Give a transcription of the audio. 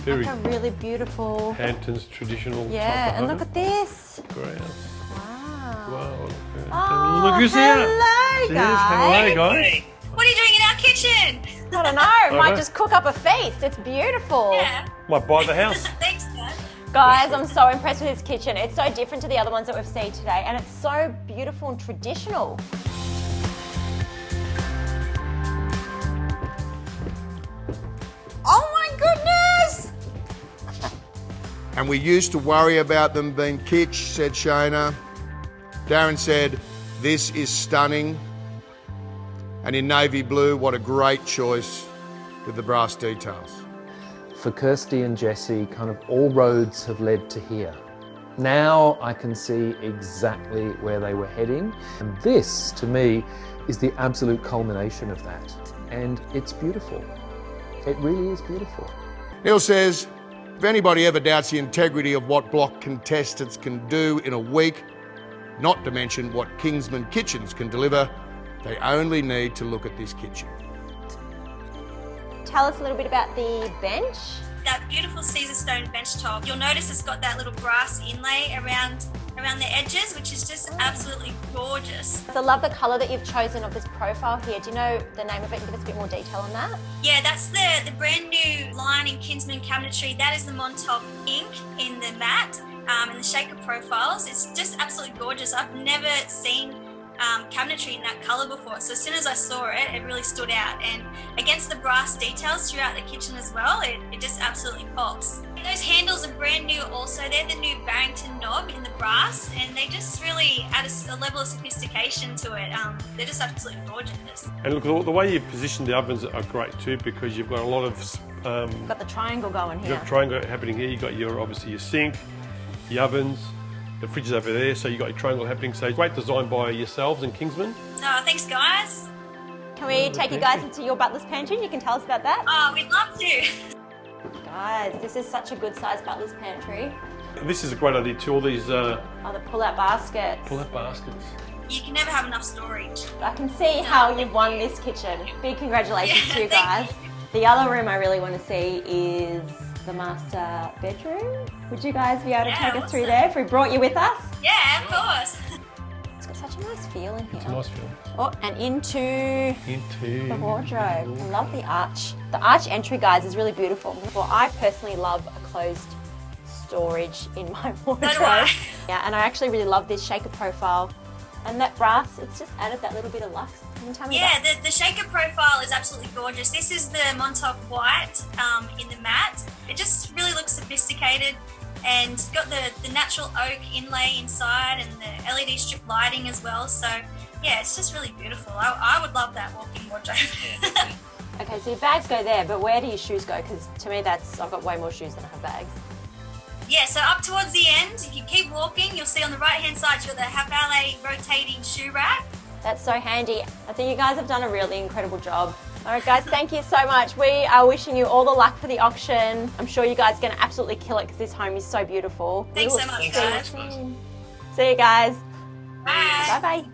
Very like a really beautiful... Hampton's traditional. Yeah, and look at this. Grouse. Wow. Wow. Oh, Look who's here. hello, guys. Hello, guys. What are you doing in our kitchen? I don't know. Might just cook up a feast. It's beautiful. Yeah. Might buy the house. Thanks, Dad. Guys, I'm so impressed with this kitchen. It's so different to the other ones that we've seen today, and it's so beautiful and traditional. Oh my goodness! And we used to worry about them being kitsch, said Shona. Darren said, this is stunning. And in navy blue, what a great choice with the brass details. For Kirsty and Jessie, kind of all roads have led to here. Now I can see exactly where they were heading. And this, to me, is the absolute culmination of that. And it's beautiful. It really is beautiful. Neil says, if anybody ever doubts the integrity of what block contestants can do in a week, not to mention what Kinsman kitchens can deliver, they only need to look at this kitchen. Tell us a little bit about the bench. That beautiful Caesarstone benchtop. You'll notice it's got that little brass inlay around the edges, which is just absolutely gorgeous. So I love the colour that you've chosen of this profile here. Do you know the name of it? Give us a bit more detail on that. Yeah, that's the brand new line in Kinsman cabinetry. That is the Montauk ink in the matte and the shaker profiles. It's just absolutely gorgeous. I've never seen cabinetry in that colour before, so as soon as I saw it, it really stood out, and against the brass details throughout the kitchen as well, it just absolutely pops. Those handles are brand new also. They're the new Barrington knob in the brass, and they just really add a level of sophistication to it. They're just absolutely gorgeous. And look, the way you position the ovens are great too, because you've got a lot of... Got the triangle going here. You've got a triangle happening here. You've got obviously your sink, the ovens, the fridge is over there, so you've got your triangle happening. So great design by yourselves and Kinsman. Oh, thanks, guys. Can we take you guys into your butler's pantry and you can tell us about that? Oh, we'd love to. Guys, this is such a good sized butler's pantry. This is a great idea too, all these Oh, the pull-out baskets. pull-out baskets. You can never have enough storage. I can see how you've won this kitchen. Big congratulations to you thank guys. The other room I really want to see is the master bedroom. Would you guys be able to take us through there if we brought you with us? Yeah, of course. It's got such a nice feel in here. It's a nice feel. Oh, and into Into the wardrobe. I love the arch. The arch entry, guys, is really beautiful. Well, I personally love a closed storage in my wardrobe. So do I. Yeah, and I actually really love this shaker profile. And that brass, it's just added that little bit of luxe. Can you tell me Yeah, that? the shaker profile is absolutely gorgeous. This is the Montauk white in the matte. It just really looks sophisticated, and got the natural oak inlay inside and the LED strip lighting as well. So yeah, it's just really beautiful. I would love that walk-in wardrobe. Okay, so your bags go there, but where do your shoes go? Because to me, I've got way more shoes than I have bags. Yeah, so up towards the end, if you keep walking, you'll see on the right-hand side, you've got the Havale rotating shoe rack. That's so handy. I think you guys have done a really incredible job. All right, guys, thank you so much. We are wishing you all the luck for the auction. I'm sure you guys are going to absolutely kill it because this home is so beautiful. Thanks We so will much, see you guys. soon. See you guys. Bye. Bye-bye.